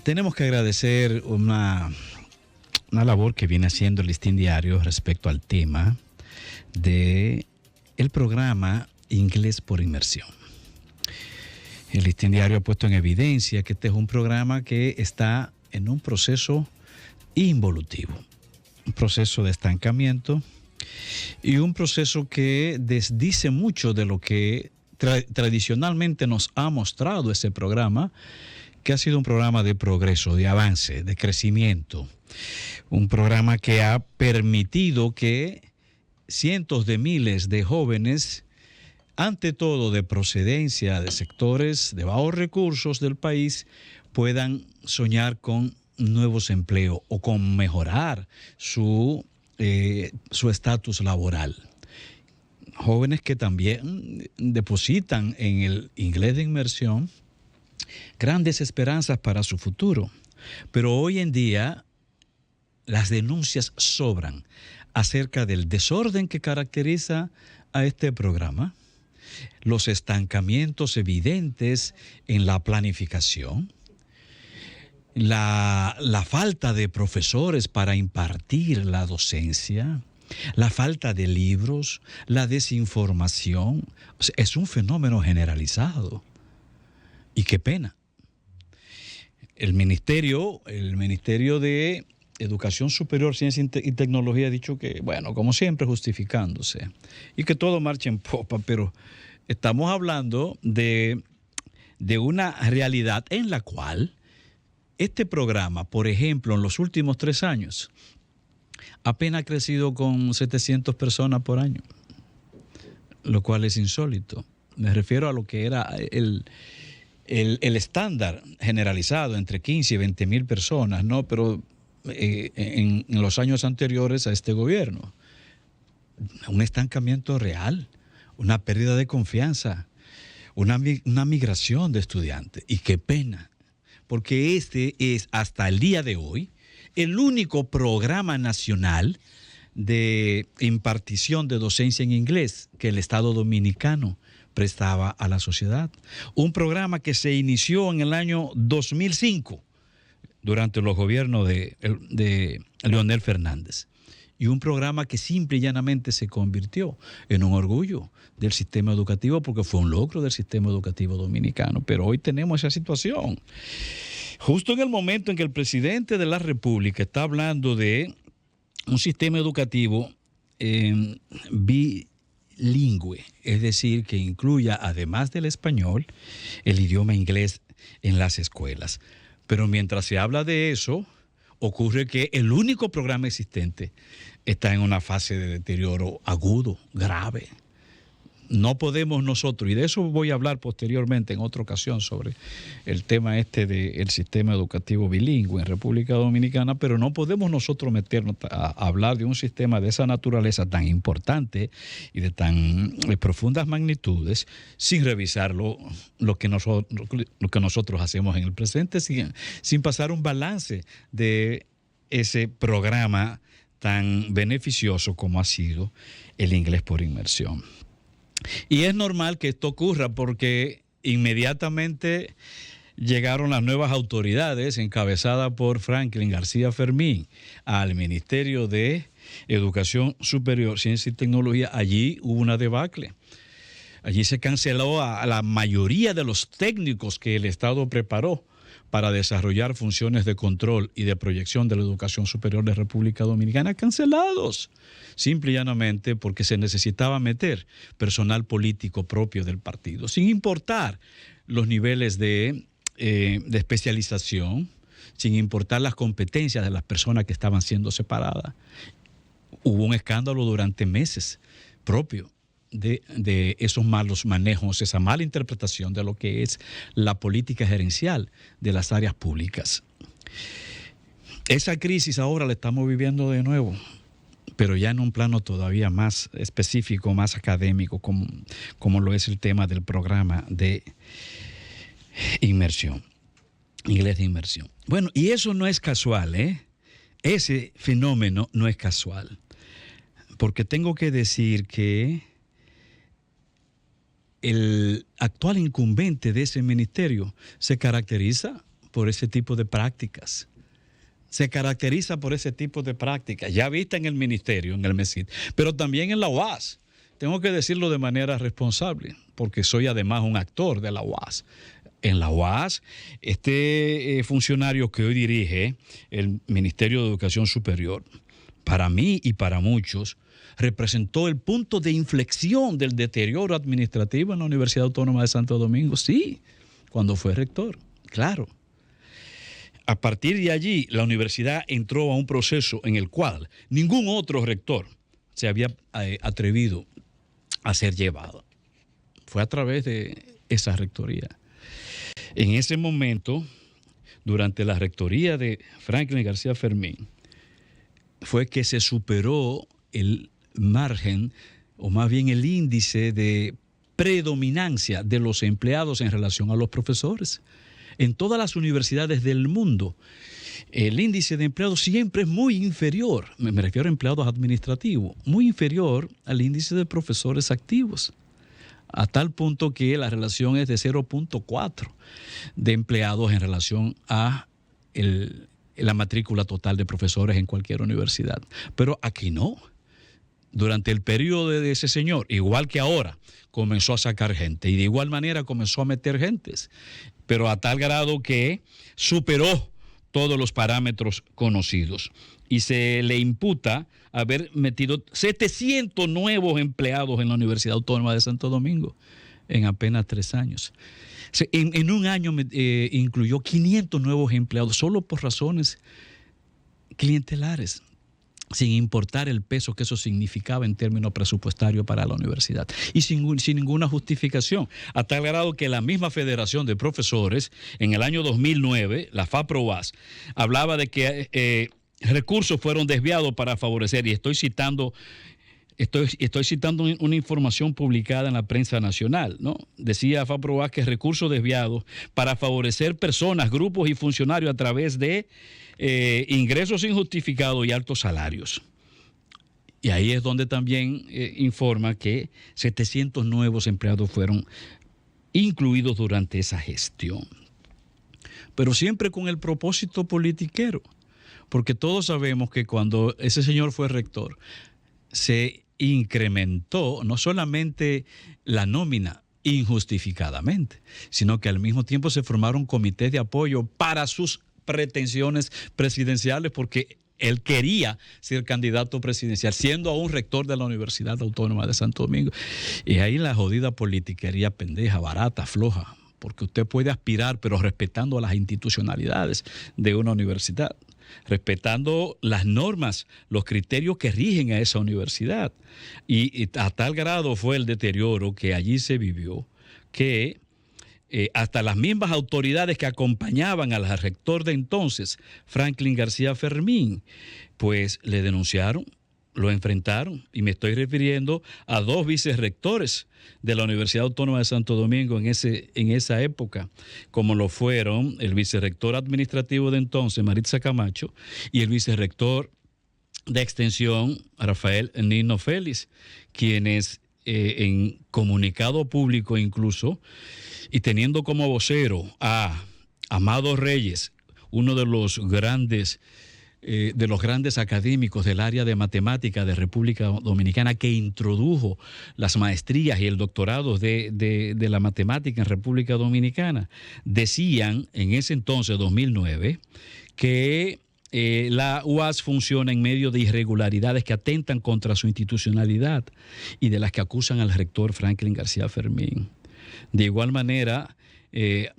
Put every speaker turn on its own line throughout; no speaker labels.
Tenemos que agradecer una labor que viene haciendo el Listín Diario respecto al tema de el programa Inglés por Inmersión. El Listín Diario ha puesto en evidencia que este es un programa que está en un proceso involutivo, un proceso de estancamiento y un proceso que desdice mucho de lo que tradicionalmente nos ha mostrado ese programa, que ha sido un programa de progreso, de avance, de crecimiento. Un programa que ha permitido que cientos de miles de jóvenes, ante todo de procedencia de sectores de bajos recursos del país, puedan soñar con nuevos empleos o con mejorar su estatus laboral. Jóvenes que también depositan en el inglés de inmersión grandes esperanzas para su futuro. Pero hoy en día las denuncias sobran acerca del desorden que caracteriza a este programa, los estancamientos evidentes en la planificación, la falta de profesores para impartir la docencia, la falta de libros, la desinformación. O sea, es un fenómeno generalizado. Y qué pena. El Ministerio de Educación Superior, Ciencia y Tecnología ha dicho que, bueno, como siempre, justificándose y que todo marcha en popa, pero estamos hablando de una realidad en la cual este programa, por ejemplo, en los últimos 3 años, apenas ha crecido con 700 personas por año, lo cual es insólito. Me refiero a lo que era el estándar generalizado entre 15 y 20 mil personas, ¿no? Pero en los años anteriores a este gobierno, un estancamiento real, una pérdida de confianza, una migración de estudiantes. Y qué pena, porque este es hasta el día de hoy el único programa nacional de impartición de docencia en inglés que el Estado Dominicano prestaba a la sociedad. Un programa que se inició en el año 2005 durante los gobiernos de Leonel Fernández. Y un programa que simple y llanamente se convirtió en un orgullo del sistema educativo porque fue un logro del sistema educativo dominicano. Pero hoy tenemos esa situación. Justo en el momento en que el presidente de la República está hablando de un sistema educativo bilingüe, es decir, que incluya, además del español, el idioma inglés en las escuelas. Pero mientras se habla de eso, ocurre que el único programa existente está en una fase de deterioro agudo, grave. No podemos nosotros, y de eso voy a hablar posteriormente en otra ocasión sobre el tema del sistema educativo bilingüe en República Dominicana, pero no podemos nosotros meternos a hablar de un sistema de esa naturaleza tan importante y de tan profundas magnitudes sin revisar lo que nosotros hacemos en el presente, sin pasar un balance de ese programa tan beneficioso como ha sido el inglés por inmersión. Y es normal que esto ocurra porque inmediatamente llegaron las nuevas autoridades encabezadas por Franklin García Fermín al Ministerio de Educación Superior, Ciencia y Tecnología. Allí hubo una debacle. Allí se canceló a la mayoría de los técnicos que el Estado preparó para desarrollar funciones de control y de proyección de la educación superior de República Dominicana, cancelados, simple y llanamente porque se necesitaba meter personal político propio del partido, sin importar los niveles de especialización, sin importar las competencias de las personas que estaban siendo separadas. Hubo un escándalo durante meses propio de esos malos manejos, esa mala interpretación de lo que es la política gerencial de las áreas públicas. Esa crisis ahora la estamos viviendo de nuevo, pero ya en un plano todavía más específico, más académico, como lo es el tema del programa de inmersión, inglés de inmersión. Bueno, y eso no es casual, ¿eh? Ese fenómeno no es casual, porque tengo que decir que el actual incumbente de ese ministerio se caracteriza por ese tipo de prácticas. Se caracteriza por ese tipo de prácticas, ya vista en el ministerio, en el MESID, pero también en la UAS. Tengo que decirlo de manera responsable, porque soy además un actor de la UAS. En la UAS, este funcionario que hoy dirige el Ministerio de Educación Superior, para mí y para muchos, representó el punto de inflexión del deterioro administrativo en la Universidad Autónoma de Santo Domingo. Sí, cuando fue rector, claro. A partir de allí, la universidad entró a un proceso en el cual ningún otro rector se había atrevido a ser llevado. Fue a través de esa rectoría. En ese momento, durante la rectoría de Franklin García Fermín, fue que se superó el margen, o más bien el índice de predominancia de los empleados en relación a los profesores. En todas las universidades del mundo, el índice de empleados siempre es muy inferior, me refiero a empleados administrativos, muy inferior al índice de profesores activos, a tal punto que la relación es de 0.4 de empleados en relación a la matrícula total de profesores en cualquier universidad. Pero aquí no. Durante el periodo de ese señor, igual que ahora, comenzó a sacar gente y de igual manera comenzó a meter gentes, pero a tal grado que superó todos los parámetros conocidos y se le imputa haber metido 700 nuevos empleados en la Universidad Autónoma de Santo Domingo en apenas 3 años. En un año incluyó 500 nuevos empleados solo por razones clientelares, sin importar el peso que eso significaba en términos presupuestarios para la universidad y sin ninguna justificación, a tal grado que la misma Federación de Profesores en el año 2009, la FAPROAS, hablaba de que recursos fueron desviados para favorecer, y estoy citando una información publicada en la prensa nacional, ¿no? Decía FAPROAS que recursos desviados para favorecer personas, grupos y funcionarios a través de ingresos injustificados y altos salarios. Y ahí es donde también informa que 700 nuevos empleados fueron incluidos durante esa gestión. Pero siempre con el propósito politiquero, porque todos sabemos que cuando ese señor fue rector, se incrementó no solamente la nómina injustificadamente, sino que al mismo tiempo se formaron comités de apoyo para sus pretensiones presidenciales, porque él quería ser candidato presidencial, siendo aún rector de la Universidad Autónoma de Santo Domingo. Y ahí la jodida politiquería pendeja, barata, floja, porque usted puede aspirar, pero respetando las institucionalidades de una universidad, respetando las normas, los criterios que rigen a esa universidad. Y a tal grado fue el deterioro que allí se vivió, que hasta las mismas autoridades que acompañaban al rector de entonces, Franklin García Fermín, pues le denunciaron, lo enfrentaron, y me estoy refiriendo a 2 vicerrectores de la Universidad Autónoma de Santo Domingo en esa época, como lo fueron el vicerrector administrativo de entonces, Maritza Camacho, y el vicerrector de extensión, Rafael Nino Félix, quienes en comunicado público incluso, y teniendo como vocero a Amado Reyes, uno de los grandes académicos del área de matemática de República Dominicana, que introdujo las maestrías y el doctorado de la matemática en República Dominicana, decían en ese entonces, 2009, que la UAS funciona en medio de irregularidades que atentan contra su institucionalidad y de las que acusan al rector Franklin García Fermín. De igual manera, en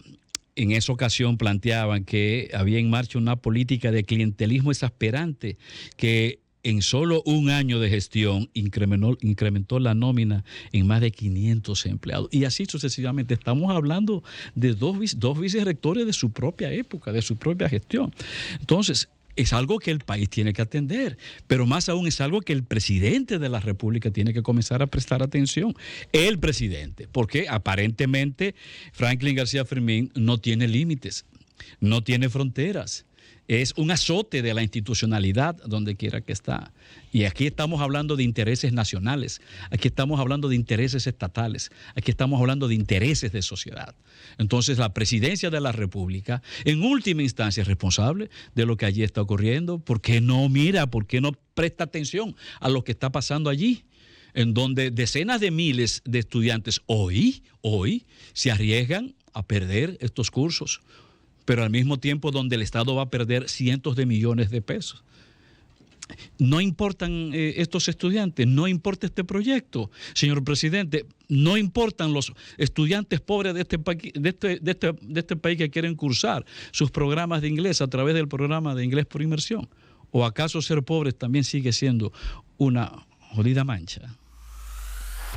esa ocasión planteaban que había en marcha una política de clientelismo exasperante que en solo un año de gestión incrementó la nómina en más de 500 empleados. Y así sucesivamente. Estamos hablando de dos vicerrectores de su propia época, de su propia gestión. Entonces, es algo que el país tiene que atender, pero más aún es algo que el presidente de la República tiene que comenzar a prestar atención. El presidente, porque aparentemente Franklin García Fermín no tiene límites, no tiene fronteras. Es un azote de la institucionalidad donde quiera que está. Y aquí estamos hablando de intereses nacionales, aquí estamos hablando de intereses estatales, aquí estamos hablando de intereses de sociedad. Entonces la presidencia de la República, en última instancia, es responsable de lo que allí está ocurriendo. ¿Por qué no mira, por qué no presta atención a lo que está pasando allí? En donde decenas de miles de estudiantes hoy se arriesgan a perder estos cursos, pero al mismo tiempo donde el Estado va a perder cientos de millones de pesos. No importan estos estudiantes, no importa este proyecto, señor presidente, no importan los estudiantes pobres de este país que quieren cursar sus programas de inglés a través del programa de inglés por inmersión. ¿O acaso ser pobres también sigue siendo una jodida mancha?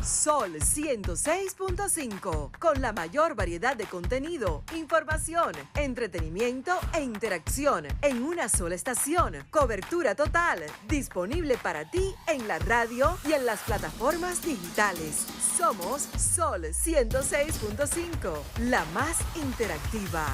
Sol 106.5, con la mayor variedad de contenido, información, entretenimiento e interacción en una sola estación. Cobertura total, disponible para ti en la radio y en las plataformas digitales. Somos Sol 106.5, la más interactiva.